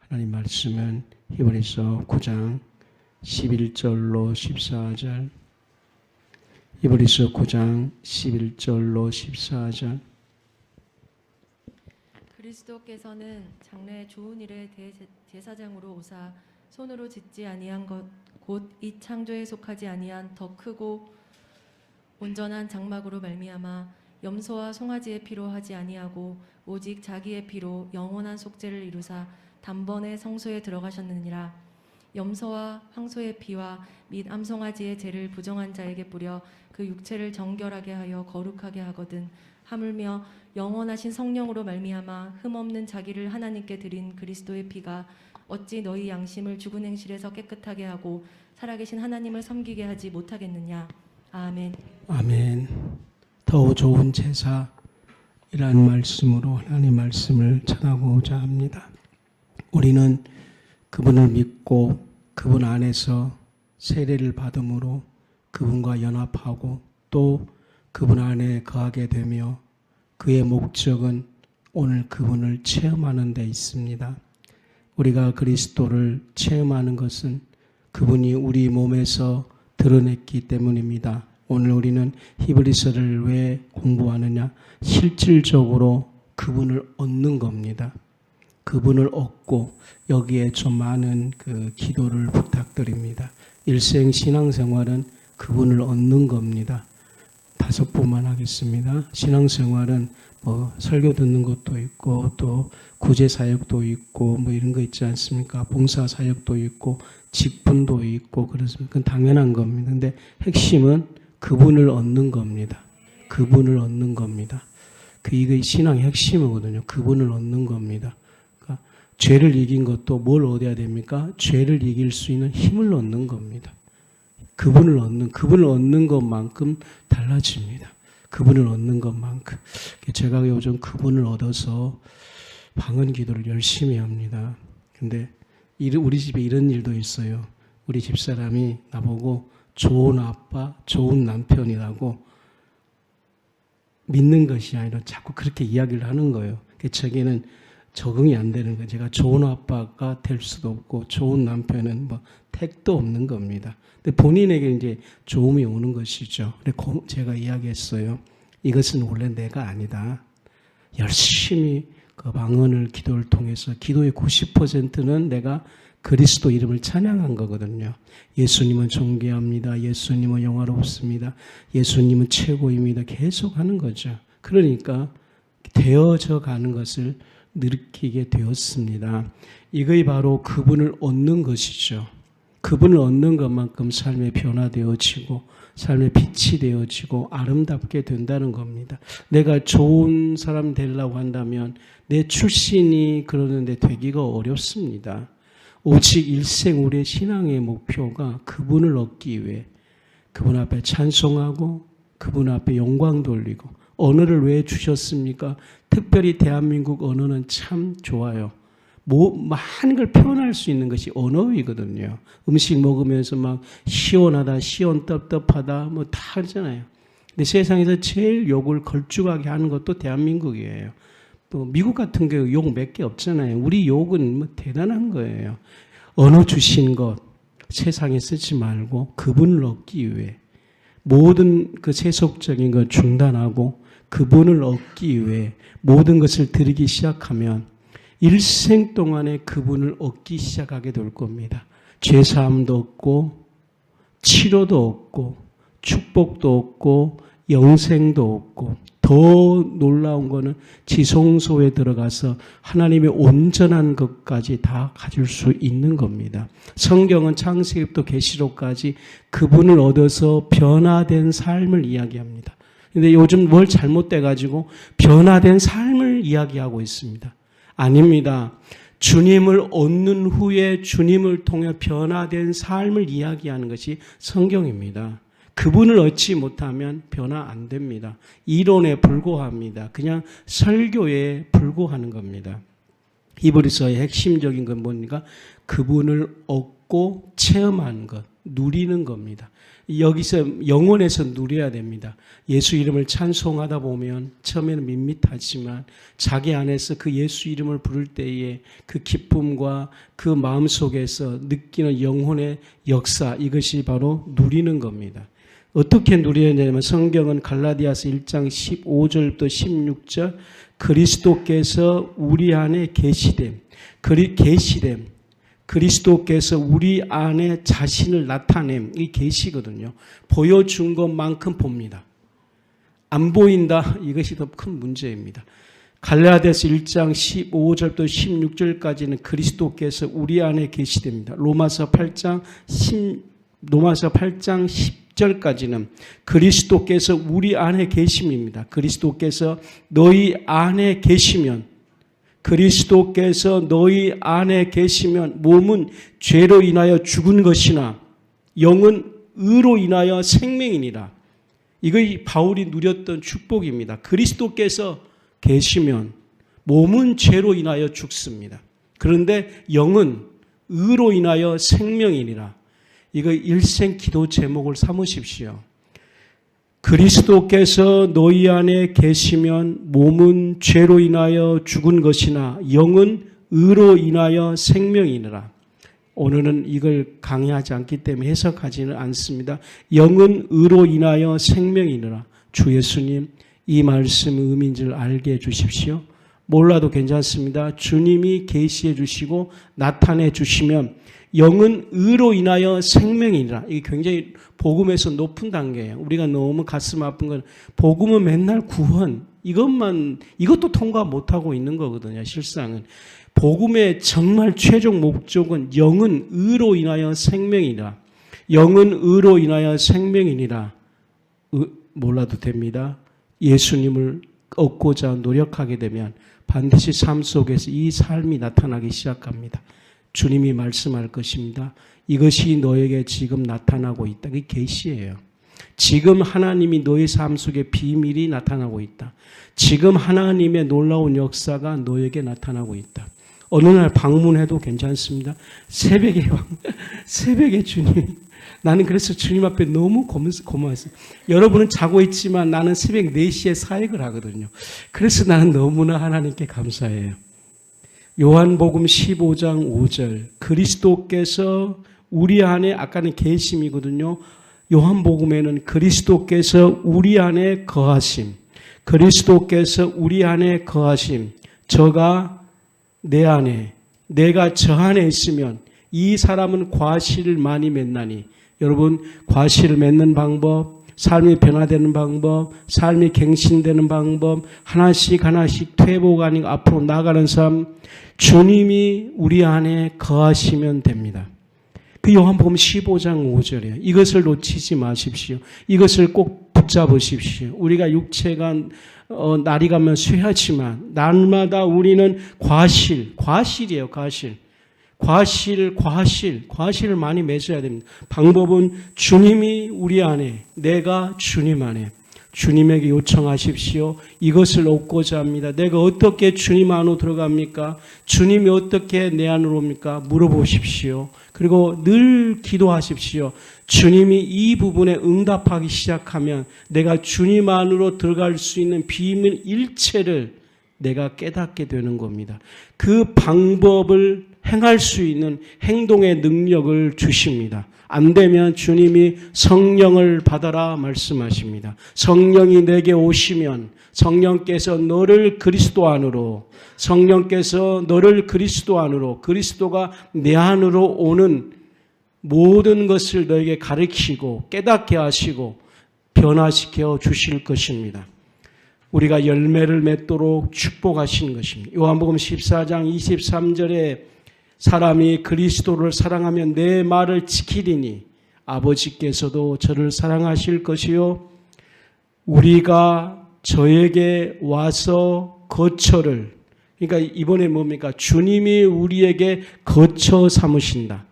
하나님 말씀은 히브리서 9장 11절로 14절, 히브리서 9장 11절로 14절. 그리스도께서는 장래 좋은 일의 제사장으로 오사 손으로 짓지 아니한 것 곧 이 창조에 속하지 아니한 더 크고 온전한 장막으로 말미암아 염소와 송아지의 피로 하지 아니하고 오직 자기의 피로 영원한 속죄를 이루사 단번에 성소에 들어가셨느니라. 염소와 황소의 피와 및 암송아지의 죄를 부정한 자에게 뿌려 그 육체를 정결하게 하여 거룩하게 하거든 하물며 영원하신 성령으로 말미암아 흠없는 자기를 하나님께 드린 그리스도의 피가 어찌 너희 양심을 죽은 행실에서 깨끗하게 하고 살아계신 하나님을 섬기게 하지 못하겠느냐. 아멘. 아멘. 더 좋은 제사이라는 말씀으로 하나님 말씀을 전하고자 합니다. 우리는 그분을 믿고 그분 안에서 세례를 받음으로 그분과 연합하고 또 그분 안에 거하게 되며 그의 목적은 오늘 그분을 체험하는 데 있습니다. 우리가 그리스도를 체험하는 것은 그분이 우리 몸에서 드러냈기 때문입니다. 오늘 우리는 히브리서를 왜 공부하느냐? 실질적으로 그분을 얻는 겁니다. 그분을 얻고 여기에 좀 많은 그 기도를 부탁드립니다. 일생 신앙생활은 그분을 얻는 겁니다. 5분만 하겠습니다. 신앙생활은 설교 듣는 것도 있고 또 구제사역도 있고 이런 거 있지 않습니까? 봉사사역도 있고 직분도 있고 그렇습니다. 그건 당연한 겁니다. 근데 핵심은 그분을 얻는 겁니다. 그분을 얻는 겁니다. 이게 신앙의 핵심이거든요. 그분을 얻는 겁니다. 그러니까 죄를 이긴 것도 뭘 얻어야 됩니까? 죄를 이길 수 있는 힘을 얻는 겁니다. 그분을 얻는 것만큼 달라집니다. 그분을 얻는 것만큼. 제가 요즘 그분을 얻어서 방언 기도를 열심히 합니다. 근데 우리 집에 이런 일도 있어요. 우리 집사람이 나보고 좋은 아빠, 좋은 남편이라고 믿는 것이 아니라 자꾸 그렇게 이야기를 하는 거예요. 저에게는 적응이 안 되는 거예요. 제가 좋은 아빠가 될 수도 없고 좋은 남편은 택도 없는 겁니다. 근데 본인에게 이제 좋음이 오는 것이죠. 제가 이야기했어요. 이것은 원래 내가 아니다. 열심히 그 방언을 기도를 통해서 기도의 90%는 내가 그리스도 이름을 찬양한 거거든요. 예수님은 존귀합니다. 예수님은 영화롭습니다. 예수님은 최고입니다. 계속 하는 거죠. 그러니까 되어져 가는 것을 느끼게 되었습니다. 이것이 바로 그분을 얻는 것이죠. 그분을 얻는 것만큼 삶의 변화되어지고 삶의 빛이 되어지고 아름답게 된다는 겁니다. 내가 좋은 사람 되려고 한다면 내 출신이 그러는데 되기가 어렵습니다. 오직 일생 우리의 신앙의 목표가 그분을 얻기 위해 그분 앞에 찬송하고 그분 앞에 영광 돌리고. 언어를 왜 주셨습니까? 특별히 대한민국 언어는 참 좋아요. 많은 걸 표현할 수 있는 것이 언어이거든요. 음식 먹으면서 시원하다, 시원떡떡하다 다 하잖아요. 근데 세상에서 제일 욕을 걸쭉하게 하는 것도 대한민국이에요. 또 미국 같은 경우 욕 몇 개 없잖아요. 우리 욕은 대단한 거예요. 언어 주신 것 세상에 쓰지 말고 그분을 얻기 위해 모든 그 세속적인 걸 중단하고 그분을 얻기 위해 모든 것을 드리기 시작하면 일생 동안에 그분을 얻기 시작하게 될 겁니다. 죄사함도 얻고 치료도 얻고 축복도 얻고 영생도 얻고 더 놀라운 거는 지성소에 들어가서 하나님의 온전한 것까지 다 가질 수 있는 겁니다. 성경은 창세기부터 계시록까지 그분을 얻어서 변화된 삶을 이야기합니다. 근데 요즘 뭘 잘못돼가지고 변화된 삶을 이야기하고 있습니다. 아닙니다. 주님을 얻는 후에 주님을 통해 변화된 삶을 이야기하는 것이 성경입니다. 그분을 얻지 못하면 변화 안 됩니다. 이론에 불과합니다. 그냥 설교에 불과하는 겁니다. 히브리서의 핵심적인 건 뭡니까? 그분을 얻고 체험하는 것. 누리는 겁니다. 여기서 영혼에서 누려야 됩니다. 예수 이름을 찬송하다 보면 처음에는 밋밋하지만 자기 안에서 그 예수 이름을 부를 때에 그 기쁨과 그 마음속에서 느끼는 영혼의 역사, 이것이 바로 누리는 겁니다. 어떻게 누려야 되냐면 성경은 갈라디아서 1장 15절부터 16절 그리스도께서 우리 안에 계시됨, 그리스도께서 우리 안에 자신을 나타냄, 이 계시거든요. 보여준 것만큼 봅니다. 안 보인다, 이것이 더 큰 문제입니다. 갈라디아서 1장 15절부터 16절까지는 그리스도께서 우리 안에 계시됩니다. 로마서 8장 10절까지는 그리스도께서 우리 안에 계심입니다. 그리스도께서 너희 안에 계시면, 그리스도께서 너희 안에 계시면 몸은 죄로 인하여 죽은 것이나 영은 의로 인하여 생명이니라. 이거 바울이 누렸던 축복입니다. 그리스도께서 계시면 몸은 죄로 인하여 죽습니다. 그런데 영은 의로 인하여 생명이니라. 이거 일생 기도 제목을 삼으십시오. 그리스도께서 너희 안에 계시면 몸은 죄로 인하여 죽은 것이나 영은 의로 인하여 생명이니라. 오늘은 이걸 강의하지 않기 때문에 해석하지는 않습니다. 영은 의로 인하여 생명이니라. 주 예수님, 이 말씀의 의미인지를 알게 해주십시오. 몰라도 괜찮습니다. 주님이 계시해 주시고 나타내 주시면 영은 의로 인하여 생명이니라. 이게 굉장히 복음에서 높은 단계예요. 우리가 너무 가슴 아픈 건 복음은 맨날 구원, 이것도 통과 못하고 있는 거거든요. 실상은 복음의 정말 최종 목적은 영은 의로 인하여 생명이니라. 영은 의로 인하여 생명이니라. 몰라도 됩니다. 예수님을 얻고자 노력하게 되면 반드시 삶 속에서 이 삶이 나타나기 시작합니다. 주님이 말씀할 것입니다. 이것이 너에게 지금 나타나고 있다. 그게 계시예요. 지금 하나님이 너의 삶 속에 비밀이 나타나고 있다. 지금 하나님의 놀라운 역사가 너에게 나타나고 있다. 어느 날 방문해도 괜찮습니다. 새벽에 주님. 나는 그래서 주님 앞에 너무 고마웠어요. 여러분은 자고 있지만 나는 새벽 4시에 사역을 하거든요. 그래서 나는 너무나 하나님께 감사해요. 요한복음 15장 5절 그리스도께서 우리 안에, 아까는 계심이거든요. 요한복음에는 그리스도께서 우리 안에 거하심, 그리스도께서 우리 안에 거하심, 저가 내 안에, 내가 저 안에 있으면 이 사람은 과실을 많이 맺나니. 여러분, 과실을 맺는 방법, 삶이 변화되는 방법, 삶이 갱신되는 방법, 하나씩 퇴보가 아니고 앞으로 나가는 삶, 주님이 우리 안에 거하시면 됩니다. 그 요한복음 15장 5절이에요. 이것을 놓치지 마십시오. 이것을 꼭 붙잡으십시오. 우리가 육체가 날이 가면 쇠하지만 날마다 우리는 과실이에요. 과실을 많이 맺어야 됩니다. 방법은 주님이 우리 안에, 내가 주님 안에. 주님에게 요청하십시오. 이것을 얻고자 합니다. 내가 어떻게 주님 안으로 들어갑니까? 주님이 어떻게 내 안으로 옵니까? 물어보십시오. 그리고 늘 기도하십시오. 주님이 이 부분에 응답하기 시작하면 내가 주님 안으로 들어갈 수 있는 비밀 일체를 내가 깨닫게 되는 겁니다. 그 방법을 행할 수 있는 행동의 능력을 주십니다. 안 되면 주님이 성령을 받아라 말씀하십니다. 성령이 내게 오시면 성령께서 너를 그리스도 안으로, 그리스도가 내 안으로 오는 모든 것을 너에게 가르치고 깨닫게 하시고 변화시켜 주실 것입니다. 우리가 열매를 맺도록 축복하시는 것입니다. 요한복음 14장 23절에 사람이 그리스도를 사랑하면 내 말을 지키리니 아버지께서도 저를 사랑하실 것이요 우리가 저에게 와서 거처를, 그러니까 이번에 뭡니까? 주님이 우리에게 거처 삼으신다.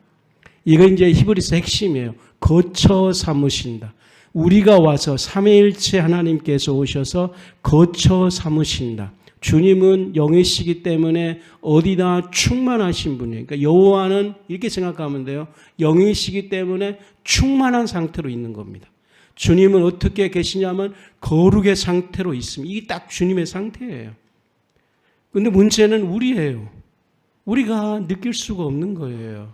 이거 이제 히브리서 핵심이에요. 거처 삼으신다. 우리가 와서 삼위일체 하나님께서 오셔서 거처 삼으신다. 주님은 영이시기 때문에 어디나 충만하신 분이에요. 그러니까 여호와는 이렇게 생각하면 돼요. 영이시기 때문에 충만한 상태로 있는 겁니다. 주님은 어떻게 계시냐면 거룩의 상태로 있습니다. 이게 딱 주님의 상태예요. 그런데 문제는 우리예요. 우리가 느낄 수가 없는 거예요.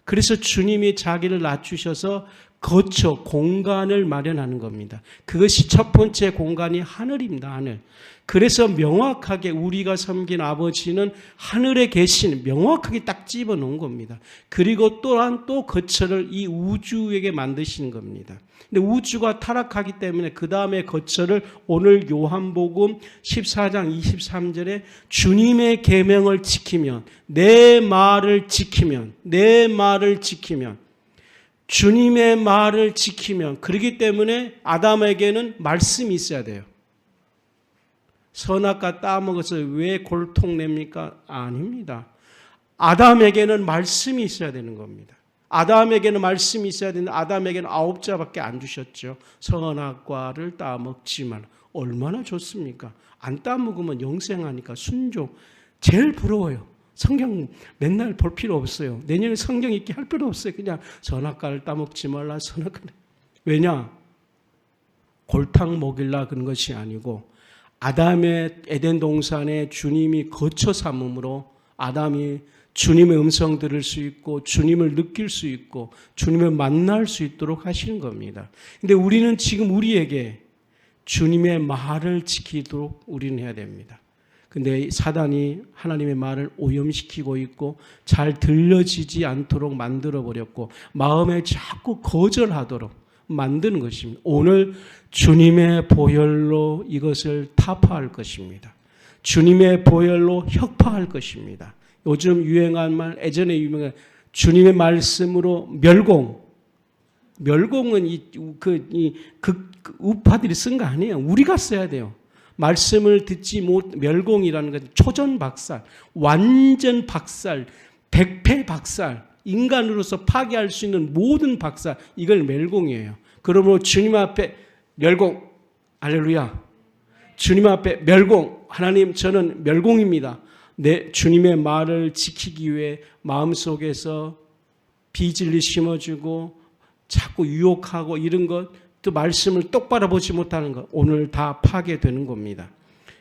그래서 주님이 자기를 낮추셔서 거처, 공간을 마련하는 겁니다. 그것이 첫 번째 공간이 하늘입니다. 하늘. 그래서 명확하게 우리가 섬긴 아버지는 하늘에 계신, 명확하게 딱 집어넣은 겁니다. 그리고 또한 또 거처를 이 우주에게 만드시는 겁니다. 근데 우주가 타락하기 때문에 그 다음에 거처를 오늘 요한복음 14장 23절에 주님의 계명을 지키면, 내 말을 지키면, 내 말을 지키면, 주님의 말을 지키면, 그렇기 때문에 아담에게는 말씀이 있어야 돼요. 선악과 따먹어서 왜 골통냅니까? 아닙니다. 아담에게는 말씀이 있어야 되는 겁니다. 아담에게는 말씀이 있어야 되는데 아담에게는 9자밖에 안 주셨죠. 선악과를 따먹지 마라. 얼마나 좋습니까? 안 따먹으면 영생하니까 순종. 제일 부러워요. 성경 맨날 볼 필요 없어요. 내년에 성경 읽기 할 필요 없어요. 그냥 선악과를 따먹지 말라. 선악과를. 왜냐? 골탕 먹일라 그런 것이 아니고 아담의 에덴 동산에 주님이 거처 삼음으로 아담이 주님의 음성 들을 수 있고 주님을 느낄 수 있고 주님을 만날 수 있도록 하시는 겁니다. 근데 우리는 지금 우리에게 주님의 말을 지키도록 우리는 해야 됩니다. 근데 사단이 하나님의 말을 오염시키고 있고 잘 들려지지 않도록 만들어버렸고 마음에 자꾸 거절하도록 만드는 것입니다. 오늘 주님의 보혈로 이것을 타파할 것입니다. 주님의 보혈로 혁파할 것입니다. 요즘 유행한 말, 예전에 유명한 주님의 말씀으로 멸공. 멸공은 우파들이 쓴 거 아니에요. 우리가 써야 돼요. 말씀을 듣지 못, 멸공이라는 것은 초전박살, 완전 박살, 백패 박살, 인간으로서 파괴할 수 있는 모든 박살, 이걸 멸공이에요. 그러므로 주님 앞에 멸공, 할렐루야. 주님 앞에 멸공, 하나님 저는 멸공입니다. 내 주님의 말을 지키기 위해 마음속에서 비질리 심어주고 자꾸 유혹하고 이런 것, 또 말씀을 똑바로 보지 못하는 것, 오늘 다 파괴되는 겁니다.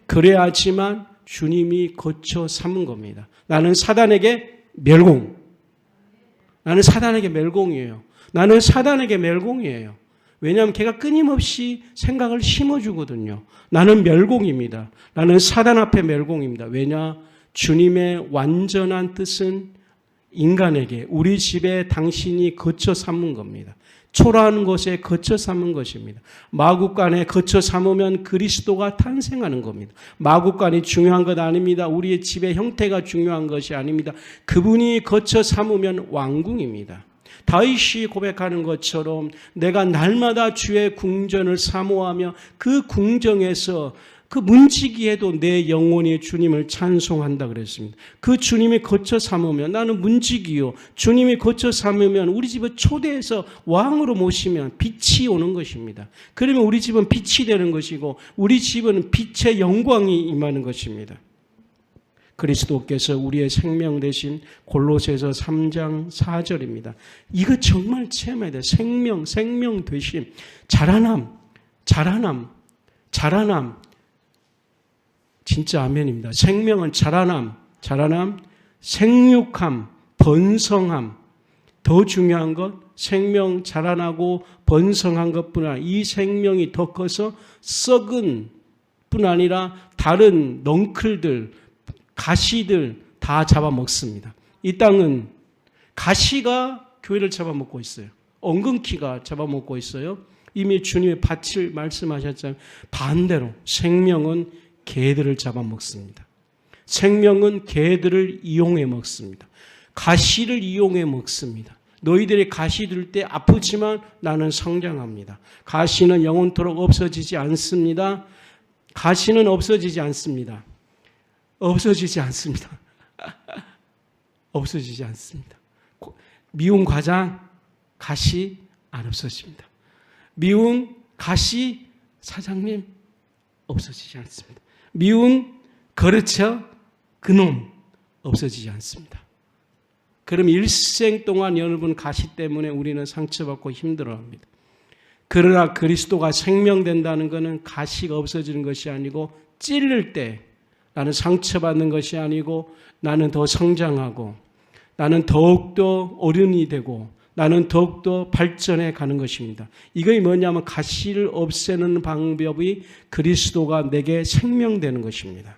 그래야지만 주님이 거쳐 삼은 겁니다. 나는 사단에게 멸공. 나는 사단에게 멸공이에요. 나는 사단에게 멸공이에요. 왜냐하면 걔가 끊임없이 생각을 심어주거든요. 나는 멸공입니다. 나는 사단 앞에 멸공입니다. 왜냐? 주님의 완전한 뜻은 인간에게 우리 집에 당신이 거처 삼은 겁니다. 초라한 곳에 거처 삼은 것입니다. 마구간에 거처 삼으면 그리스도가 탄생하는 겁니다. 마구간이 중요한 것 아닙니다. 우리의 집의 형태가 중요한 것이 아닙니다. 그분이 거처 삼으면 왕궁입니다. 다윗이 고백하는 것처럼 내가 날마다 주의 궁전을 사모하며 그 궁정에서 그 문지기에도 내 영혼이 주님을 찬송한다 그랬습니다. 그 주님이 거처 삼으면 나는 문지기요. 주님이 거처 삼으면 우리 집을 초대해서 왕으로 모시면 빛이 오는 것입니다. 그러면 우리 집은 빛이 되는 것이고 우리 집은 빛의 영광이 임하는 것입니다. 그리스도께서 우리의 생명 되신 골로새서 3장 4절입니다. 이거 정말 체험해야 돼요. 생명 되심, 자라남. 진짜 아멘입니다. 생명은 자라남, 생육함, 번성함. 더 중요한 것, 생명 자라나고 번성한 것뿐 아니라 이 생명이 더 커서 썩은 뿐 아니라 다른 넝클들, 가시들 다 잡아먹습니다. 이 땅은 가시가 교회를 잡아먹고 있어요. 엉겅퀴가 잡아먹고 있어요. 이미 주님의 밭을 말씀하셨잖아요. 반대로 생명은 개들을 잡아먹습니다. 생명은 개들을 이용해 먹습니다. 가시를 이용해 먹습니다. 너희들이 가시 들 때 아프지만 나는 성장합니다. 가시는 영원토록 없어지지 않습니다. 가시는 없어지지 않습니다. 없어지지 않습니다. 미운 과장, 가시 안 없어집니다. 미운 가시, 사장님 없어지지 않습니다. 미운 그렇죠? 그놈 없어지지 않습니다. 그럼 일생 동안 여러분 가시 때문에 우리는 상처받고 힘들어합니다. 그러나 그리스도가 생명된다는 것은 가시가 없어지는 것이 아니고 찔릴 때 나는 상처받는 것이 아니고 나는 더 성장하고 나는 더욱더 어른이 되고 나는 더욱더 발전해 가는 것입니다. 이게 뭐냐면 가시를 없애는 방법이 그리스도가 내게 생명되는 것입니다.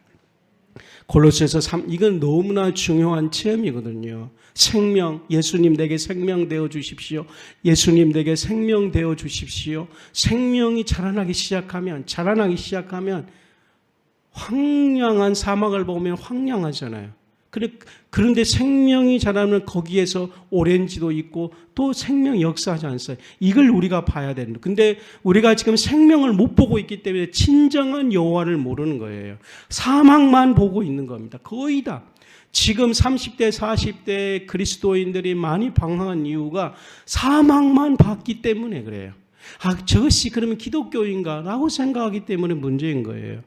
골로새서 3, 이건 너무나 중요한 체험이거든요. 생명, 예수님 내게 생명 되어 주십시오. 예수님 내게 생명 되어 주십시오. 생명이 자라나기 시작하면 황량한 사막을 보면 황량하잖아요. 그런데 생명이 자라면 거기에서 오렌지도 있고 또 생명 역사하지 않았어요. 이걸 우리가 봐야 되는. 근데 우리가 지금 생명을 못 보고 있기 때문에 진정한 여호와를 모르는 거예요. 사막만 보고 있는 겁니다. 거의 다. 지금 30대, 40대 그리스도인들이 많이 방황한 이유가 사막만 봤기 때문에 그래요. 저것이 그러면 기독교인가? 라고 생각하기 때문에 문제인 거예요.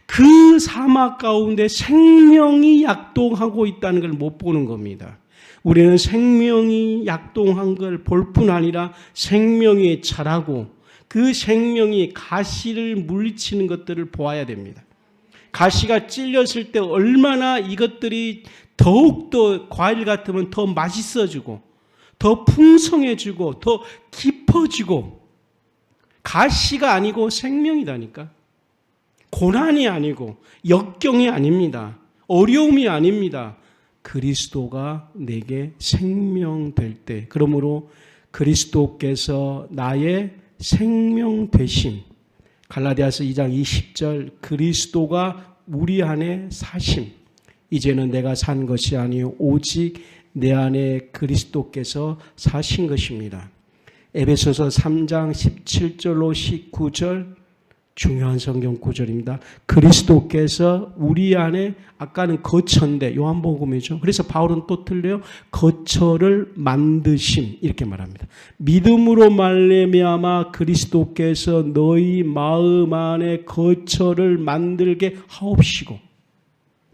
그 사막 가운데 생명이 약동하고 있다는 걸 못 보는 겁니다. 우리는 생명이 약동한 걸 볼 뿐 아니라 생명이 자라고 그 생명이 가시를 물리치는 것들을 보아야 됩니다. 가시가 찔렸을 때 얼마나 이것들이 더욱더 과일 같으면 더 맛있어지고 더 풍성해지고 더 깊어지고 가시가 아니고 생명이다니까. 고난이 아니고 역경이 아닙니다. 어려움이 아닙니다. 그리스도가 내게 생명될 때, 그러므로 그리스도께서 나의 생명 되심. 갈라디아서 2장 20절 그리스도가 우리 안에 사심. 이제는 내가 산 것이 아니요 오직 내 안에 그리스도께서 사신 것입니다. 에베소서 3장 17절로 19절 중요한 성경 구절입니다. 그리스도께서 우리 안에 아까는 거처인데 요한복음이죠. 그래서 바울은 또 틀려요. 거처를 만드심 이렇게 말합니다. 믿음으로 말미암아 그리스도께서 너희 마음 안에 거처를 만들게 하옵시고.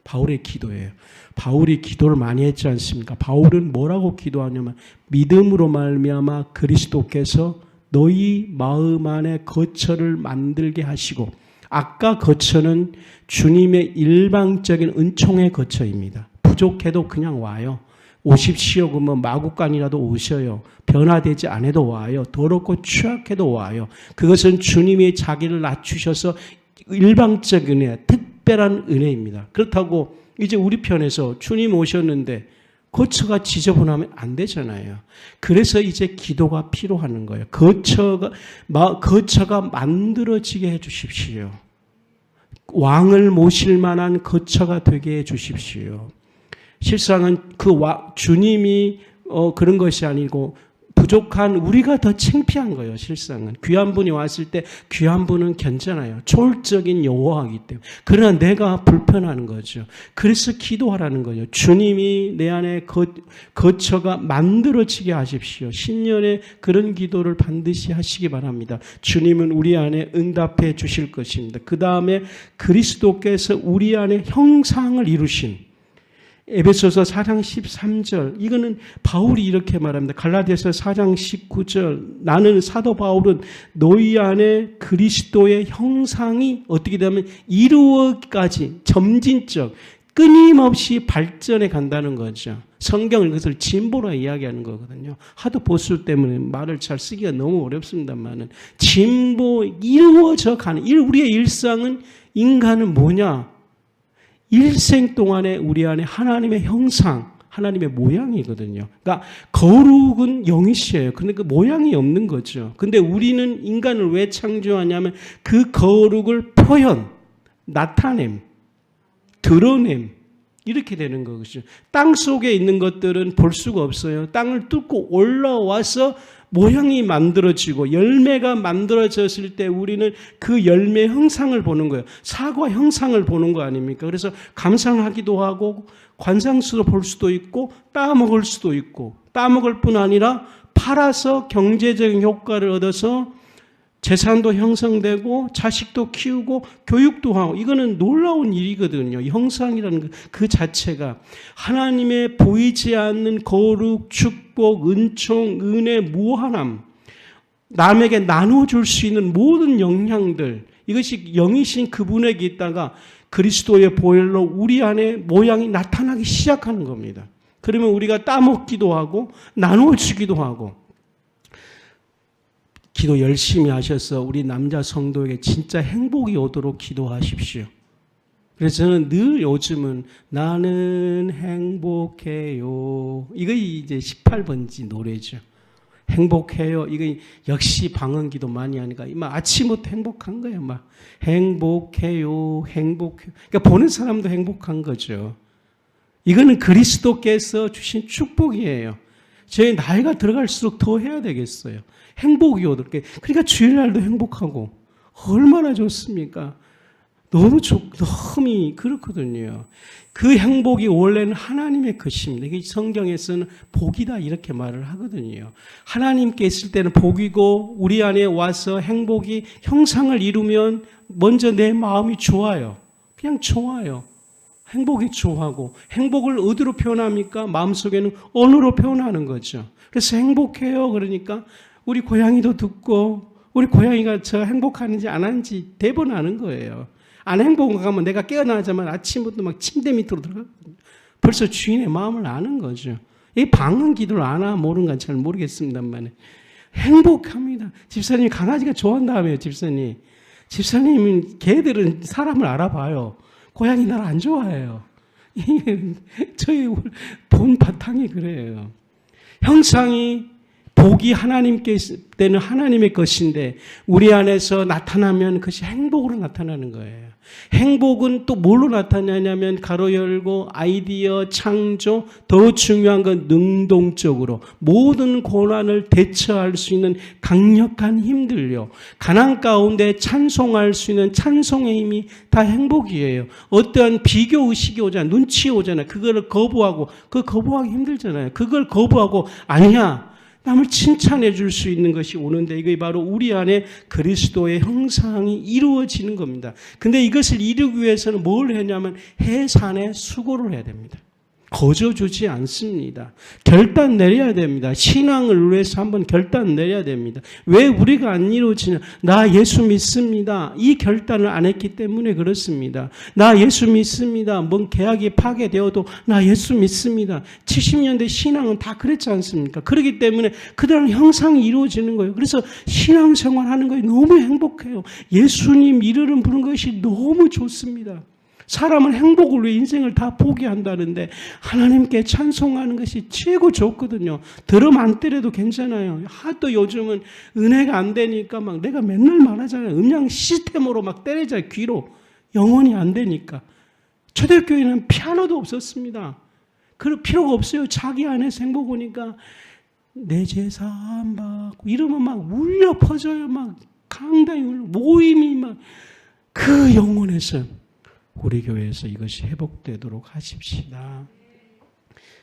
바울의 기도예요. 바울이 기도를 많이 했지 않습니까? 바울은 뭐라고 기도하냐면 믿음으로 말미암아 그리스도께서 너희 마음 안에 거처를 만들게 하시고, 아까 거처는 주님의 일방적인 은총의 거처입니다. 부족해도 그냥 와요. 오십시오 그러면 마구간이라도 오셔요. 변화되지 않아도 와요. 더럽고 취약해도 와요. 그것은 주님이 자기를 낮추셔서 일방적인 은혜, 특별한 은혜입니다. 그렇다고 이제 우리 편에서 주님 오셨는데 거처가 지저분하면 안 되잖아요. 그래서 이제 기도가 필요한 거예요. 거처가 만들어지게 해 주십시오. 왕을 모실 만한 거처가 되게 해 주십시오. 실상은 주님이 그런 것이 아니고 부족한 우리가 더 창피한 거예요. 실상은 귀한 분이 왔을 때 귀한 분은 괜찮아요. 초월적인 여호와이기 때문에. 그러나 내가 불편한 거죠. 그래서 기도하라는 거예요. 주님이 내 안에 거처가 만들어지게 하십시오. 신년에 그런 기도를 반드시 하시기 바랍니다. 주님은 우리 안에 응답해 주실 것입니다. 그 다음에 그리스도께서 우리 안에 형상을 이루신 에베소서 4장 13절 이거는 바울이 이렇게 말합니다. 갈라디아서 4장 19절 나는 사도 바울은 너희 안에 그리스도의 형상이 어떻게 되면 이루어까지 점진적 끊임없이 발전해 간다는 거죠. 성경은 그것을 진보로 이야기하는 거거든요. 하도 보수 때문에 말을 잘 쓰기가 너무 어렵습니다만은 진보 이루어져 가는 우리의 일상은 인간은 뭐냐? 일생 동안에 우리 안에 하나님의 형상, 하나님의 모양이거든요. 그러니까 거룩은 영이시에요. 근데 그 모양이 없는 거죠. 근데 우리는 인간을 왜 창조하냐면 그 거룩을 표현, 나타냄, 드러냄 이렇게 되는 거죠. 땅 속에 있는 것들은 볼 수가 없어요. 땅을 뚫고 올라와서 모양이 만들어지고 열매가 만들어졌을 때 우리는 그 열매 형상을 보는 거예요. 사과 형상을 보는 거 아닙니까? 그래서 감상하기도 하고 관상수로 볼 수도 있고 따먹을 수도 있고 따먹을 뿐 아니라 팔아서 경제적인 효과를 얻어서 재산도 형성되고 자식도 키우고 교육도 하고 이거는 놀라운 일이거든요. 형상이라는 그 자체가 하나님의 보이지 않는 거룩, 축복, 은총, 은혜, 무한함 남에게 나눠줄 수 있는 모든 영향들 이것이 영이신 그분에게 있다가 그리스도의 보혈로 우리 안에 모양이 나타나기 시작하는 겁니다. 그러면 우리가 따먹기도 하고 나눠주기도 하고 기도 열심히 하셔서 우리 남자 성도에게 진짜 행복이 오도록 기도하십시오. 그래서 저는 늘 요즘은 나는 행복해요. 이거 이제 18번지 노래죠. 행복해요. 이거 역시 방언기도 많이 하니까 막 아침부터 행복한 거예요. 막 행복해요. 행복해요. 그러니까 보는 사람도 행복한 거죠. 이거는 그리스도께서 주신 축복이에요. 저희 나이가 들어갈수록 더 해야 되겠어요. 행복이 오도록. 그러니까 주일날도 행복하고 얼마나 좋습니까? 너무 너무 그렇거든요. 그 행복이 원래는 하나님의 것입니다. 이게 성경에서는 복이다 이렇게 말을 하거든요. 하나님께 있을 때는 복이고 우리 안에 와서 행복이 형상을 이루면 먼저 내 마음이 좋아요. 그냥 좋아요. 행복이 좋아하고 행복을 어디로 표현합니까? 마음속에는 언어로 표현하는 거죠. 그래서 행복해요. 그러니까 우리 고양이도 듣고 우리 고양이가 저 행복하는지 안 하는지 대본 아는 거예요. 안 행복하면 내가 깨어나자마자 아침부터 막 침대 밑으로 들어가거든요. 벌써 주인의 마음을 아는 거죠. 이 방언 기도를 아나 모르는 건 잘 모르겠습니다만 행복합니다. 집사님이 강아지가 좋아한다며요. 집사님은 개들은 사람을 알아봐요. 고양이 날 안 좋아해요. 저희 본 바탕이 그래요. 형상이 복이 하나님께 때는 하나님의 것인데 우리 안에서 나타나면 그것이 행복으로 나타나는 거예요. 행복은 또 뭘로 나타나냐면 가로 열고 아이디어, 창조, 더 중요한 건 능동적으로 모든 고난을 대처할 수 있는 강력한 힘들요. 가난 가운데 찬송할 수 있는 찬송의 힘이 다 행복이에요. 어떠한 비교 의식이 오잖아요. 눈치 오잖아요. 그거를 거부하고 거부하기 힘들잖아요. 그걸 거부하고 아니야. 남을 칭찬해 줄 수 있는 것이 오는데 이게 바로 우리 안에 그리스도의 형상이 이루어지는 겁니다. 근데 이것을 이루기 위해서는 뭘 했냐면 해산에 수고를 해야 됩니다. 거저주지 않습니다. 결단 내려야 됩니다. 신앙을 위해서 한번 결단 내려야 됩니다. 왜 우리가 안 이루어지냐? 나 예수 믿습니다. 이 결단을 안 했기 때문에 그렇습니다. 나 예수 믿습니다. 뭔 계약이 파괴되어도 나 예수 믿습니다. 70년대 신앙은 다 그랬지 않습니까? 그렇기 때문에 그들은 형상이 이루어지는 거예요. 그래서 신앙생활 하는 거에 너무 행복해요. 예수님 이름을 부르는 것이 너무 좋습니다. 사람은 행복을 위해 인생을 다 포기한다는데 하나님께 찬송하는 것이 최고 좋거든요. 드럼 안 때려도 괜찮아요. 하도 요즘은 은혜가 안 되니까 막 내가 맨날 말하잖아요. 음량 시스템으로 막 때리자 귀로. 영원히 안 되니까. 초대교회는 피아노도 없었습니다. 그럴 필요가 없어요. 자기 안에서 행복 오니까 내 제사 안 받고 이러면 막 울려 퍼져요. 막 강당이 울려. 모임이 막 그 영혼에서 우리 교회에서 이것이 회복되도록 하십시다.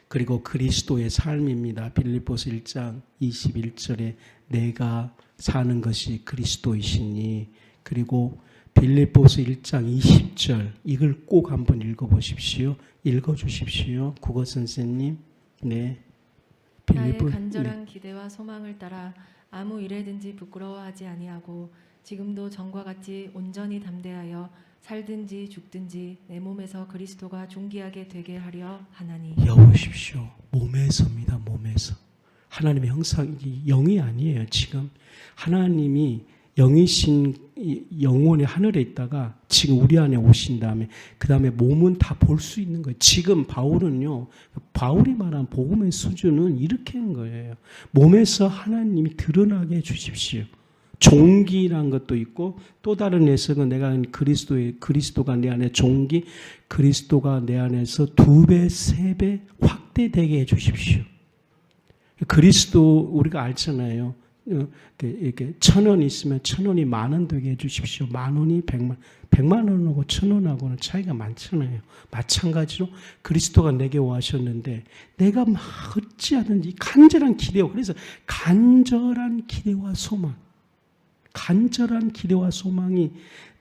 그리고 그리스도의 삶입니다. 빌립보서 1장 21절에 내가 사는 것이 그리스도이시니 그리고 빌립보서 1장 20절 이걸 꼭 한번 읽어보십시오. 읽어주십시오. 국어 선생님. 네. 나의 간절한 기대와 소망을 따라 아무 일에든지 부끄러워하지 아니하고 지금도 전과 같이 온전히 담대하여 살든지 죽든지 내 몸에서 그리스도가 존귀하게 되게 하려 하나니. 여보십시오. 몸에서입니다. 몸에서. 하나님의 형상이 영이 아니에요. 지금 하나님이 영이신 영혼의 하늘에 있다가 지금 우리 안에 오신 다음에 그 다음에 몸은 다 볼 수 있는 거예요. 지금 바울은요. 바울이 말한 복음의 수준은 이렇게 한 거예요. 몸에서 하나님이 드러나게 해주십시오. 종기란 것도 있고 또 다른 해석은 내가 그리스도가 내 안에 종기, 그리스도가 내 안에서 2배, 3배 확대되게 해주십시오. 그리스도 우리가 알잖아요. 이렇게 1,000원 있으면 1,000원이 10,000원 되게 해주십시오. 10,000원이 100만, 100만 원하고 1,000원하고는 차이가 많잖아요. 마찬가지로 그리스도가 내게 오셨는데 내가 막 어찌하든지 간절한 기대와 그래서 간절한 기대와 소망. 간절한 기대와 소망이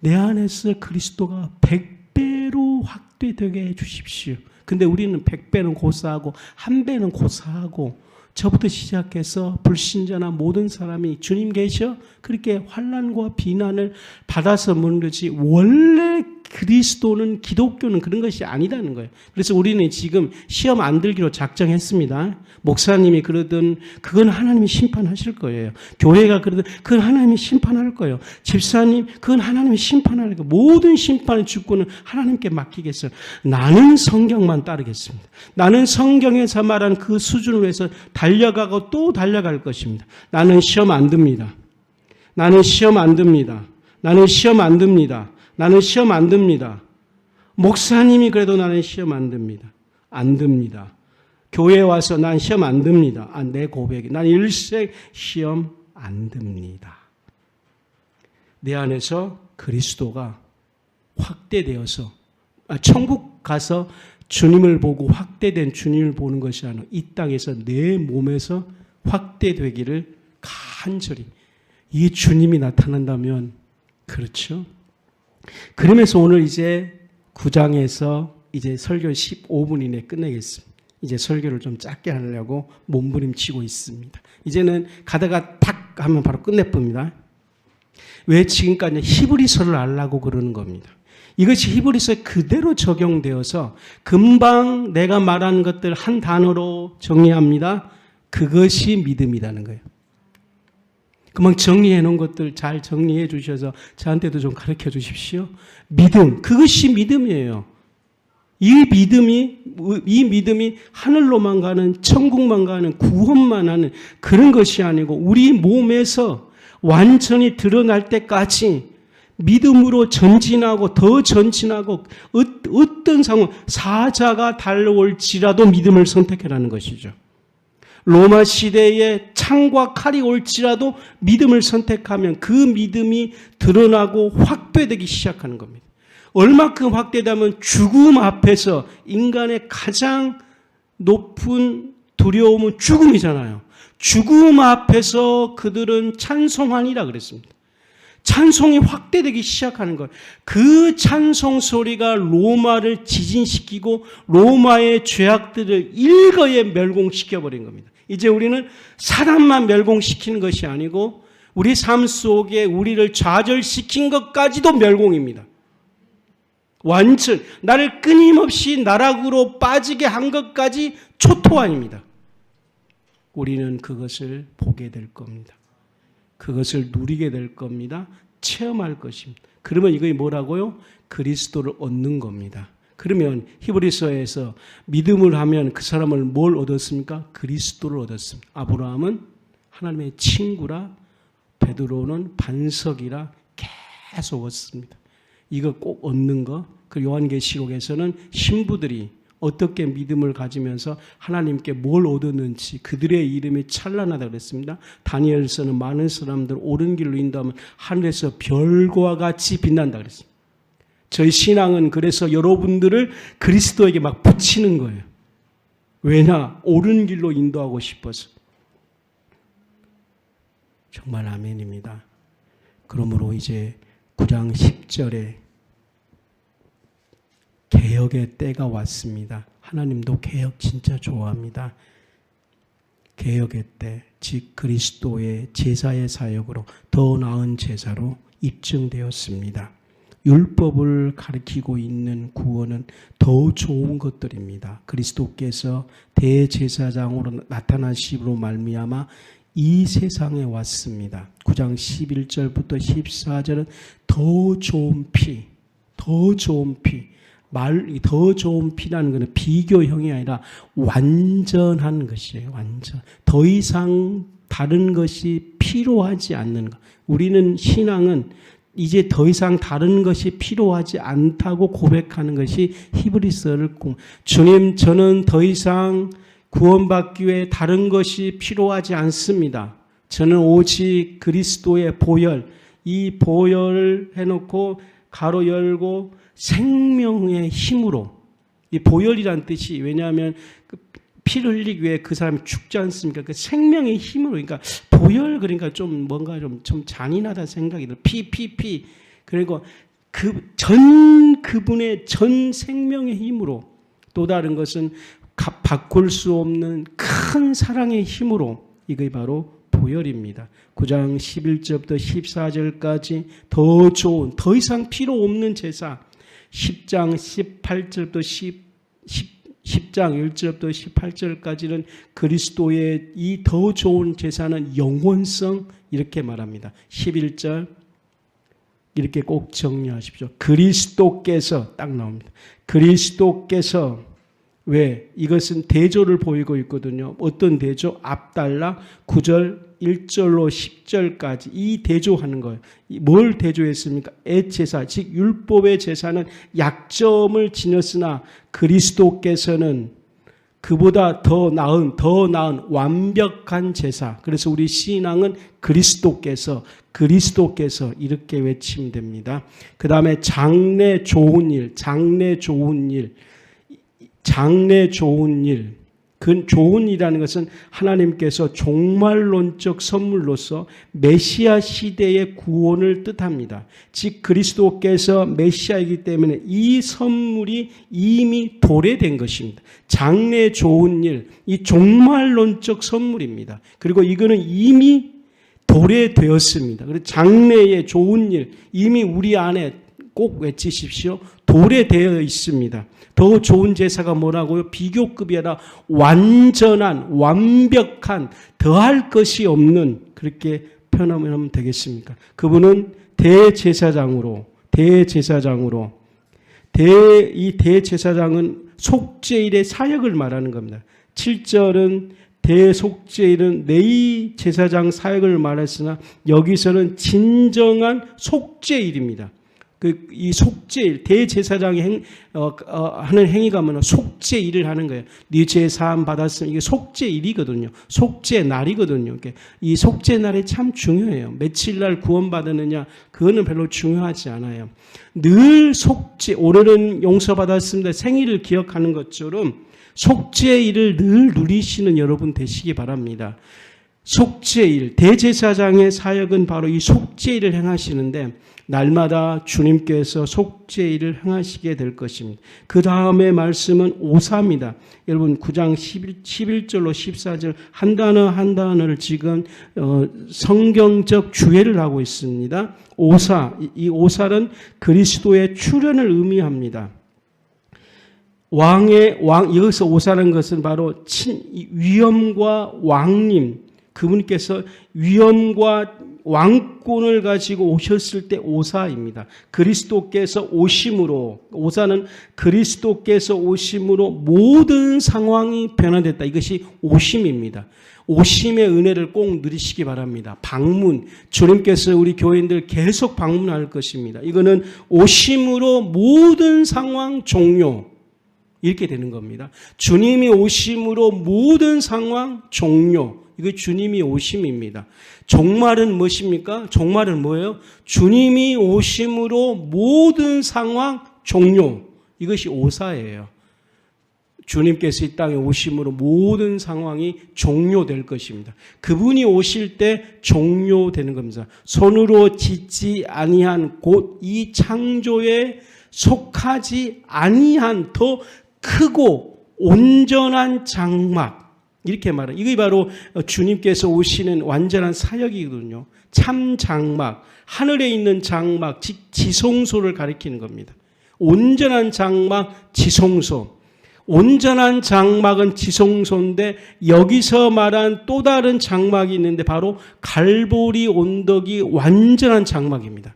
내 안에서 그리스도가 100배로 확대되게 해 주십시오. 근데 우리는 100배는 고사하고 1배는 고사하고 저부터 시작해서 불신자나 모든 사람이 주님 계셔? 그렇게 환난과 비난을 받아서 묻는지 원래 그리스도는 기독교는 그런 것이 아니라는 거예요. 그래서 우리는 지금 시험 안 들기로 작정했습니다. 목사님이 그러든 그건 하나님이 심판하실 거예요. 교회가 그러든 그건 하나님이 심판할 거예요. 집사님 그건 하나님이 심판할 거예요. 모든 심판의 주권은 하나님께 맡기겠어요. 나는 성경만 따르겠습니다. 나는 성경에서 말한 그 수준을 위해서 달려가고 또 달려갈 것입니다. 나는 시험 안 듭니다. 나는 시험 안 듭니다. 나는 시험 안 듭니다. 나는 시험 안 듭니다. 목사님이 그래도 나는 시험 안 듭니다. 안 듭니다. 교회에 와서 난 시험 안 듭니다. 내 고백이. 난 일생 시험 안 듭니다. 내 안에서 그리스도가 확대되어서 천국 가서 주님을 보고 확대된 주님을 보는 것이 아니라 이 땅에서 내 몸에서 확대되기를 간절히 이 주님이 나타난다면 그렇죠. 그러면서 오늘 이제 9장에서 이제 설교 15분 이내에 끝내겠습니다. 이제 설교를 좀 짧게 하려고 몸부림치고 있습니다. 이제는 가다가 탁 하면 바로 끝내봅니다. 왜 지금까지 히브리서를 알라고 그러는 겁니다. 이것이 히브리서에 그대로 적용되어서 금방 내가 말한 것들 한 단어로 정리합니다. 그것이 믿음이라는 거예요. 금방 정리해 놓은 것들 잘 정리해 주셔서 저한테도 좀 가르쳐 주십시오. 믿음, 그것이 믿음이에요. 이 믿음이 하늘로만 가는, 천국만 가는, 구원만 하는 그런 것이 아니고 우리 몸에서 완전히 드러날 때까지 믿음으로 전진하고 더 전진하고 어떤 상황, 사자가 달려올지라도 믿음을 선택하라는 것이죠. 로마 시대에 창과 칼이 올지라도 믿음을 선택하면 그 믿음이 드러나고 확대되기 시작하는 겁니다. 얼마큼 확대되면 죽음 앞에서 인간의 가장 높은 두려움은 죽음이잖아요. 죽음 앞에서 그들은 찬송하니라 그랬습니다. 찬송이 확대되기 시작하는 거예요. 그 찬송 소리가 로마를 지진시키고 로마의 죄악들을 일거에 멸공시켜버린 겁니다. 이제 우리는 사람만 멸공시키는 것이 아니고 우리 삶 속에 우리를 좌절시킨 것까지도 멸공입니다. 완전 나를 끊임없이 나락으로 빠지게 한 것까지 초토화입니다. 우리는 그것을 보게 될 겁니다. 그것을 누리게 될 겁니다. 체험할 것입니다. 그러면 이거 뭐라고요? 그리스도를 얻는 겁니다. 그러면 히브리서에서 믿음을 하면 그 사람을 뭘 얻었습니까? 그리스도를 얻었습니다. 아브라함은 하나님의 친구라, 베드로는 반석이라 계속 얻습니다. 이거 꼭 얻는 거. 그 요한계시록에서는 신부들이 어떻게 믿음을 가지면서 하나님께 뭘 얻었는지 그들의 이름이 찬란하다 그랬습니다. 다니엘서는 많은 사람들 옳은 길로 인도하면 하늘에서 별과 같이 빛난다 그랬습니다. 저희 신앙은 그래서 여러분들을 그리스도에게 막 붙이는 거예요. 왜냐? 옳은 길로 인도하고 싶어서. 정말 아멘입니다. 그러므로 이제 9장 10절에 개혁의 때가 왔습니다. 하나님도 개혁 진짜 좋아합니다. 개혁의 때, 즉 그리스도의 제사의 사역으로 더 나은 제사로 입증되었습니다. 율법을 가리키고 있는 구원은 더 좋은 것들입니다. 그리스도께서 대제사장으로 나타나심으로 말미암아 이 세상에 왔습니다. 9장 11절부터 14절은 더 좋은 피, 더 좋은 피. 더 좋은 피라는 것은 비교형이 아니라 완전한 것이에요. 완전. 더 이상 다른 것이 필요하지 않는 것. 우리는 신앙은 이제 더 이상 다른 것이 필요하지 않다고 고백하는 것이 히브리서를 주님, 저는 더 이상 구원받기 위해 다른 것이 필요하지 않습니다. 저는 오직 그리스도의 보혈, 이 보혈을 해놓고 가로 열고 생명의 힘으로, 이 보혈이란 뜻이, 왜냐하면 피를 흘리기 위해 그 사람이 죽지 않습니까? 그 생명의 힘으로, 그러니까 보혈, 그러니까 좀 뭔가 좀 잔인하다 생각이 들어요. 피. 그리고 그분의 전 생명의 힘으로, 또 다른 것은 바꿀 수 없는 큰 사랑의 힘으로, 이게 바로 보혈입니다. 9장 11절부터 14절까지 더 좋은, 더 이상 필요 없는 제사, 10장 18절부터 10장 1절부터 18절까지는 그리스도의 이 더 좋은 제사는 영원성, 이렇게 말합니다. 11절 이렇게 꼭 정리하십시오. 그리스도께서, 딱 나옵니다. 그리스도께서, 왜? 이것은 대조를 보이고 있거든요. 어떤 대조? 앞달라 9절 1절로 10절까지 이 대조하는 거예요. 뭘 대조했습니까? 애제사, 즉 율법의 제사는 약점을 지녔으나 그리스도께서는 그보다 더 나은 완벽한 제사. 그래서 우리 신앙은 그리스도께서 이렇게 외치면 됩니다. 그 다음에 장래 좋은 일. 그 좋은 일이라는 것은 하나님께서 종말론적 선물로서 메시아 시대의 구원을 뜻합니다. 즉 그리스도께서 메시아이기 때문에 이 선물이 이미 도래된 것입니다. 장래 좋은 일, 이 종말론적 선물입니다. 그리고 이거는 이미 도래되었습니다. 그래서 장래의 좋은 일, 이미 우리 안에 꼭 외치십시오. 도래되어 있습니다. 더 좋은 제사가 뭐라고요? 비교급이 아니라 완전한, 완벽한, 더할 것이 없는, 그렇게 표현하면 되겠습니까? 그분은 대제사장은 속죄일의 사역을 말하는 겁니다. 7절은 대속죄일은 내의 제사장 사역을 말했으나 여기서는 진정한 속죄일입니다. 이 속죄일, 대제사장이 하는 행위가 뭐냐? 속죄일을 하는 거예요. 네 죄 사함 받았으면 이게 속죄일이거든요. 속죄날이거든요. 이 속죄날이 참 중요해요. 며칠 날 구원받았느냐, 그거는 별로 중요하지 않아요. 늘 오늘은 용서받았습니다. 생일을 기억하는 것처럼 속죄일을 늘 누리시는 여러분 되시기 바랍니다. 속죄일, 대제사장의 사역은 바로 이 속죄일을 행하시는데 날마다 주님께서 속죄일을 행하시게 될 것입니다. 그 다음에 말씀은 오사입니다. 여러분 9장 11절로 14절 한 단어를 지금 성경적 주해를 하고 있습니다. 오사, 이 오사는 그리스도의 출현을 의미합니다. 여기서 오사라는 것은 바로 위엄과 왕님, 그분께서 위엄과 왕권을 가지고 오셨을 때 오사입니다. 그리스도께서 오심으로, 오사는 그리스도께서 오심으로 모든 상황이 변화됐다. 이것이 오심입니다. 오심의 은혜를 꼭 누리시기 바랍니다. 방문, 주님께서 우리 교인들 계속 방문할 것입니다. 이거는 오심으로 모든 상황 종료, 이렇게 되는 겁니다. 주님이 오심으로 모든 상황 종료. 이거 주님이 오심입니다. 종말은 무엇입니까? 종말은 뭐예요? 주님이 오심으로 모든 상황 종료. 이것이 오사예요. 주님께서 이 땅에 오심으로 모든 상황이 종료될 것입니다. 그분이 오실 때 종료되는 겁니다. 손으로 짓지 아니한 곧 이 창조에 속하지 아니한 더 크고 온전한 장막, 이렇게 말해요. 이게 바로 주님께서 오시는 완전한 사역이거든요. 참 장막, 하늘에 있는 장막, 즉 지성소를 가리키는 겁니다. 온전한 장막, 지성소. 온전한 장막은 지성소인데 여기서 말한 또 다른 장막이 있는데 바로 갈보리 언덕이 완전한 장막입니다.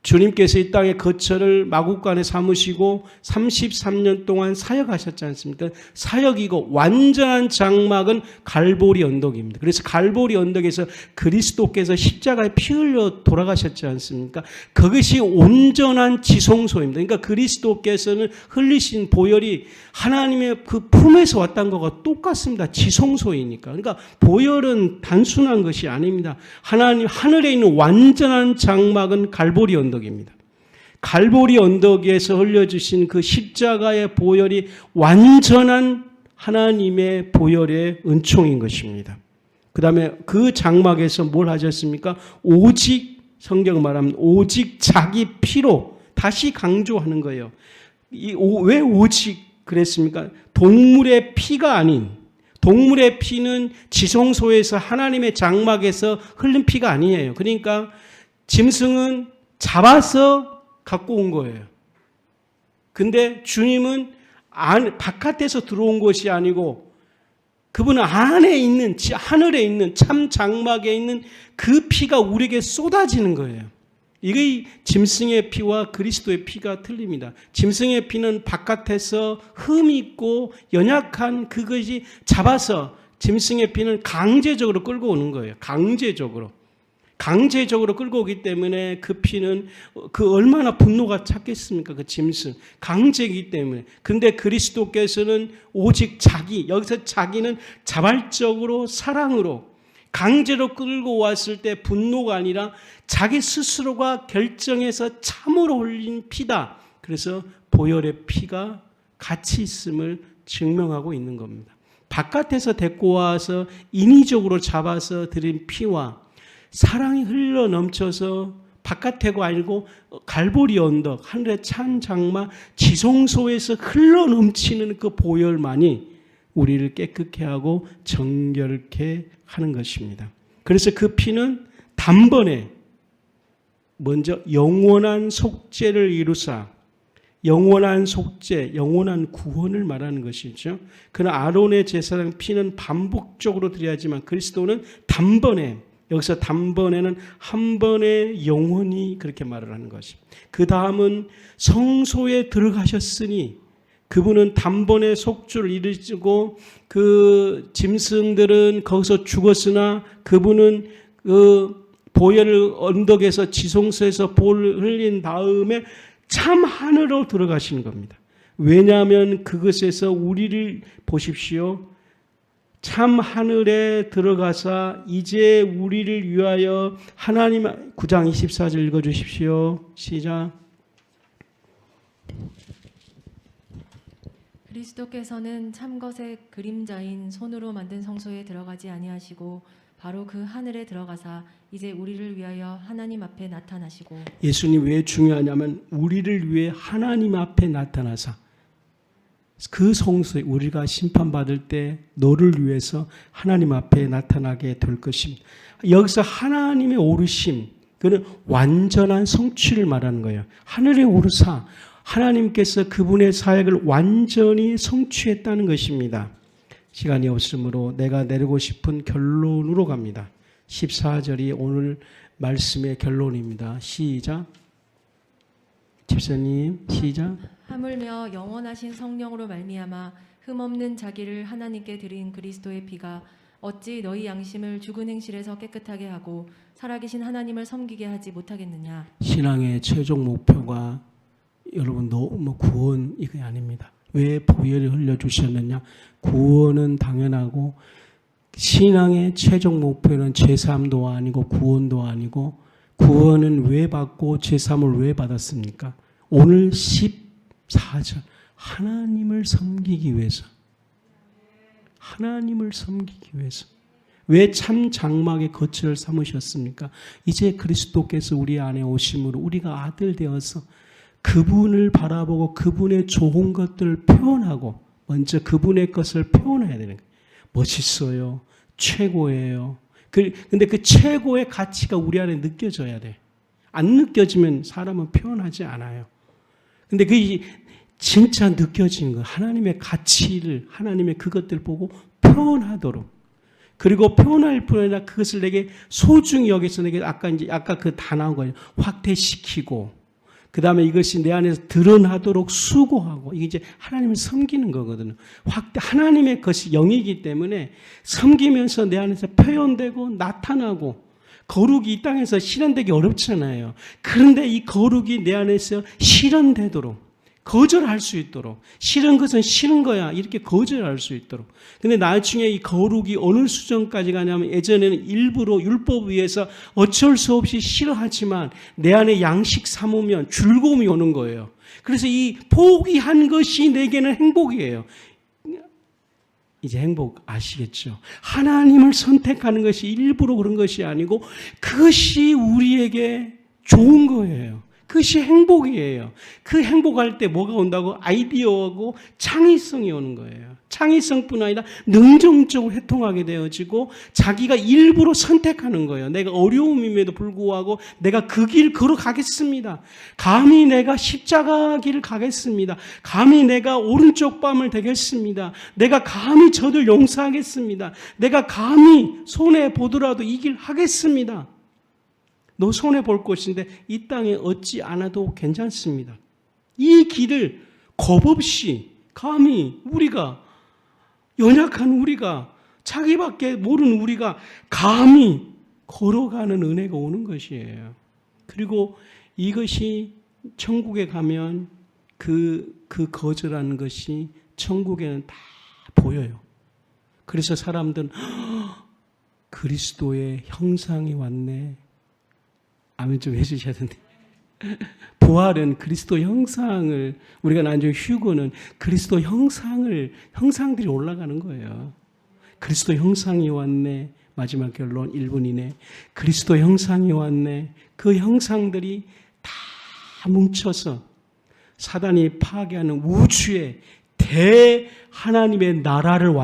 주님께서 이 땅의 거처를 마구간에 삼으시고 33년 동안 사역하셨지 않습니까? 사역이고 완전한 장막은 갈보리 언덕입니다. 그래서 갈보리 언덕에서 그리스도께서 십자가에 피 흘려 돌아가셨지 않습니까? 그것이 온전한 지성소입니다. 그러니까 그리스도께서는 흘리신 보혈이 하나님의 그 품에서 왔다는 것과 똑같습니다. 지성소이니까. 그러니까 보혈은 단순한 것이 아닙니다. 하나님 하늘에 있는 완전한 장막은 갈보리 언덕입니다. 갈보리 언덕에서 흘려주신 그 십자가의 보혈이 완전한 하나님의 보혈의 은총인 것입니다. 그 다음에 그 장막에서 뭘 하셨습니까? 오직 성경 말하면 오직 자기 피로 다시 강조하는 거예요. 왜 오직 그랬습니까? 동물의 피가 아닌, 동물의 피는 지성소에서 하나님의 장막에서 흘린 피가 아니에요. 그러니까 짐승은 잡아서 갖고 온 거예요. 근데 주님은 바깥에서 들어온 것이 아니고 그분은 안에 있는, 하늘에 있는 참 장막에 있는 그 피가 우리에게 쏟아지는 거예요. 이게 짐승의 피와 그리스도의 피가 틀립니다. 짐승의 피는 바깥에서 흠이 있고 연약한 그것이 잡아서, 짐승의 피는 강제적으로 끌고 오는 거예요. 강제적으로 끌고 오기 때문에 그 피는 그 얼마나 분노가 찼겠습니까? 그 짐승. 강제이기 때문에. 근데 그리스도께서는 오직 자기, 여기서 자기는 자발적으로 사랑으로 강제로 끌고 왔을 때 분노가 아니라 자기 스스로가 결정해서 참으로 흘린 피다. 그래서 보혈의 피가 같이 있음을 증명하고 있는 겁니다. 바깥에서 데리고 와서 인위적으로 잡아서 드린 피와 사랑이 흘러 넘쳐서 바깥에고 아니고 갈보리 언덕, 하늘의 찬 장막, 지성소에서 흘러 넘치는 그 보혈만이 우리를 깨끗게 하고 정결케 하는 것입니다. 그래서 그 피는 단번에 먼저 영원한 속죄를 이루사, 영원한 속죄, 영원한 구원을 말하는 것이죠. 그러나 아론의 제사장 피는 반복적으로 드려야지만 그리스도는 단번에, 여기서 단번에는 한 번에 영원히 그렇게 말을 하는 것입니다. 그 다음은 성소에 들어가셨으니 그분은 단번에 속죄를 이루시고 그 짐승들은 거기서 죽었으나 그분은 그 보혈 언덕에서 지성소에서 볼을 흘린 다음에 참 하늘로 들어가시는 겁니다. 왜냐하면 그것에서 우리를 보십시오. 참 하늘에 들어가사 이제 우리를 위하여 하나님, 9장 24절 읽어주십시오. 시작. 그리스도께서는 참것의 그림자인 손으로 만든 성소에 들어가지 아니하시고 바로 그 하늘에 들어가사 이제 우리를 위하여 하나님 앞에 나타나시고. 예수님 왜 중요하냐면 우리를 위해 하나님 앞에 나타나사 그 성소에 우리가 심판받을 때 너를 위해서 하나님 앞에 나타나게 될 것입니다. 여기서 하나님의 오르심, 그는 완전한 성취를 말하는 거예요. 하늘에 오르사 하나님께서 그분의 사역을 완전히 성취했다는 것입니다. 시간이 없으므로 내가 내리고 싶은 결론으로 갑니다. 14절이 오늘 말씀의 결론입니다. 시작. 집사님 시작. 하물며 영원하신 성령으로 말미암아 흠없는 자기를 하나님께 드린 그리스도의 피가 어찌 너희 양심을 죽은 행실에서 깨끗하게 하고 살아계신 하나님을 섬기게 하지 못하겠느냐. 신앙의 최종 목표가 여러분 너무 구원 이게 아닙니다. 왜 보혈을 흘려주셨느냐? 구원은 당연하고 신앙의 최종 목표는 제사함도 아니고 구원도 아니고, 구원은 왜 받고 제사함을 왜 받았습니까? 오늘 14절 하나님을 섬기기 위해서, 하나님을 섬기기 위해서. 왜 참 장막의 거처를 삼으셨습니까? 이제 그리스도께서 우리 안에 오심으로 우리가 아들 되어서 그분을 바라보고 그분의 좋은 것들을 표현하고 먼저 그분의 것을 표현해야 되는 거예요. 멋있어요. 최고예요. 근데 그 최고의 가치가 우리 안에 느껴져야 돼. 안 느껴지면 사람은 표현하지 않아요. 근데 그게 진짜 느껴지는 거예요. 하나님의 가치를, 하나님의 그것들을 보고 표현하도록. 그리고 표현할 뿐 아니라 그것을 내게 소중히 여기서 내게 아까 그 다 나온 거예요. 확대시키고, 그 다음에 이것이 내 안에서 드러나도록 수고하고, 이게 이제 하나님을 섬기는 거거든요. 하나님의 것이 영이기 때문에 섬기면서 내 안에서 표현되고 나타나고, 거룩이 이 땅에서 실현되기 어렵잖아요. 그런데 이 거룩이 내 안에서 실현되도록, 거절할 수 있도록, 싫은 것은 싫은 거야 이렇게 거절할 수 있도록. 근데 나중에 이 거룩이 어느 수준까지 가냐면, 예전에는 일부러 율법 위에서 어쩔 수 없이 싫어하지만 내 안에 양식 삼으면 즐거움이 오는 거예요. 그래서 이 포기한 것이 내게는 행복이에요. 이제 행복 아시겠죠? 하나님을 선택하는 것이 일부러 그런 것이 아니고 그것이 우리에게 좋은 거예요. 그것이 행복이에요. 그 행복할 때 뭐가 온다고? 아이디어하고 창의성이 오는 거예요. 창의성뿐 아니라 능동적으로 회통하게 되어지고 자기가 일부러 선택하는 거예요. 내가 어려움임에도 불구하고 내가 그 길 걸어가겠습니다. 감히 내가 십자가 길을 가겠습니다. 감히 내가 오른쪽 뺨을 대겠습니다. 내가 감히 저들 용서하겠습니다. 내가 감히 손해 보더라도 이 길 하겠습니다. 너 손해 볼 것인데 이 땅에 얻지 않아도 괜찮습니다. 이 길을 겁없이 감히 우리가 연약한 우리가 자기밖에 모르는 우리가 감히 걸어가는 은혜가 오는 것이에요. 그리고 이것이 천국에 가면 그 거절하는 것이 천국에는 다 보여요. 그래서 사람들은 그리스도의 형상이 왔네. 아멘 좀 해주셔야 되는데. 부활은 그리스도 형상을, 우리가 나중에 휴거는 그리스도 형상들이 올라가는 거예요. 그리스도 형상이 왔네. 마지막 결론 1분 이내. 그리스도 형상이 왔네. 그 형상들이 다 뭉쳐서 사단이 파괴하는 우주의 대하나님의 나라를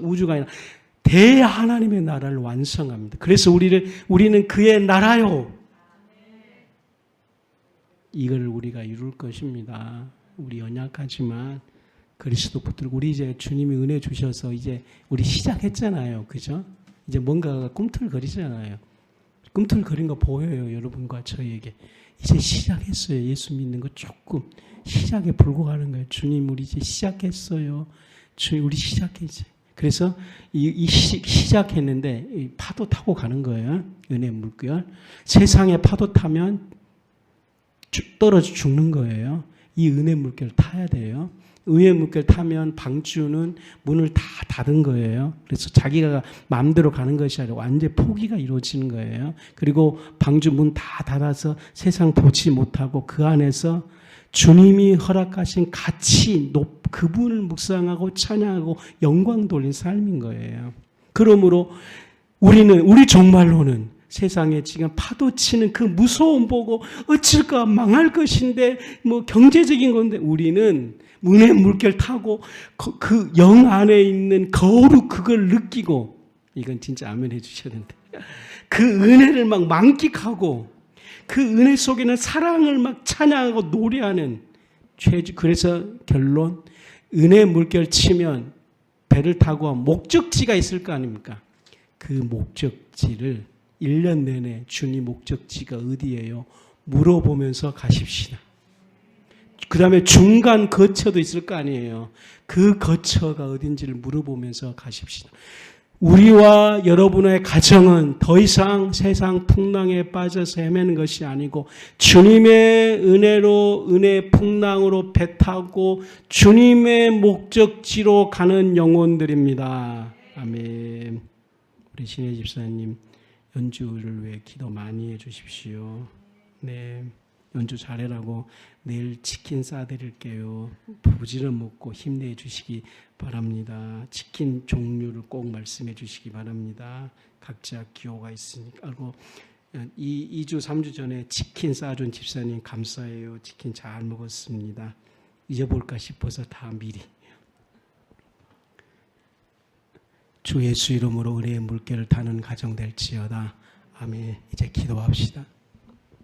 우주가 아니라 대하나님의 나라를 완성합니다. 그래서 우리는 그의 나라요. 이걸 우리가 이룰 것입니다. 우리 연약하지만 그리스도 붙들고 우리 이제 주님이 은혜 주셔서 이제 우리 시작했잖아요. 그죠? 이제 뭔가가 꿈틀거리잖아요. 꿈틀거린 거 보여요. 여러분과 저에게. 이제 시작했어요. 예수 믿는 거 조금 시작에 불과하는 거예요. 주님 우리 이제 시작했어요. 주님 우리 시작했어요. 그래서 시작했는데 이 파도 타고 가는 거예요. 은혜 물결. 세상에 파도 타면 떨어져 죽는 거예요. 이 은혜 물결 타야 돼요. 은혜 물결 타면 방주는 문을 다 닫은 거예요. 그래서 자기가 마음대로 가는 것이 아니라 완전 포기가 이루어지는 거예요. 그리고 방주 문 다 닫아서 세상 보지 못하고 그 안에서 주님이 허락하신 가치 그분을 묵상하고 찬양하고 영광 돌린 삶인 거예요. 그러므로 우리 정말로는 세상에 지금 파도 치는 그 무서움 보고 어쩔까 망할 것인데 뭐 경제적인 건데 우리는 은혜 물결 타고 그 영 안에 있는 거룩 그걸 느끼고 이건 진짜 아멘 해주셔야 되는데 그 은혜를 막 만끽하고 그 은혜 속에는 사랑을 막 찬양하고 노래하는 그래서 결론 은혜 물결 치면 배를 타고 목적지가 있을 거 아닙니까? 그 목적지를 1년 내내 주님 목적지가 어디예요? 물어보면서 가십시다. 그 다음에 중간 거처도 있을 거 아니에요. 그 거처가 어딘지를 물어보면서 가십시다. 우리와 여러분의 가정은 더 이상 세상 풍랑에 빠져서 헤매는 것이 아니고 주님의 은혜로 은혜 풍랑으로 배 타고 주님의 목적지로 가는 영혼들입니다. 아멘. 우리 신혜 집사님 연주를 위해 기도 많이 해주십시오. 네, 연주 잘해라고 내일 치킨 싸드릴게요. 부지런 먹고 힘내 주시기 바랍니다. 치킨 종류를 꼭 말씀해 주시기 바랍니다. 각자 기호가 있으니까. 알고 2주 3주 전에 치킨 싸준 집사님 감사해요. 치킨 잘 먹었습니다. 잊어볼까 싶어서 다 미리. 주 예수 이름으로 은혜의 물결을 타는 가정 될지어다. 아멘. 이제 기도합시다.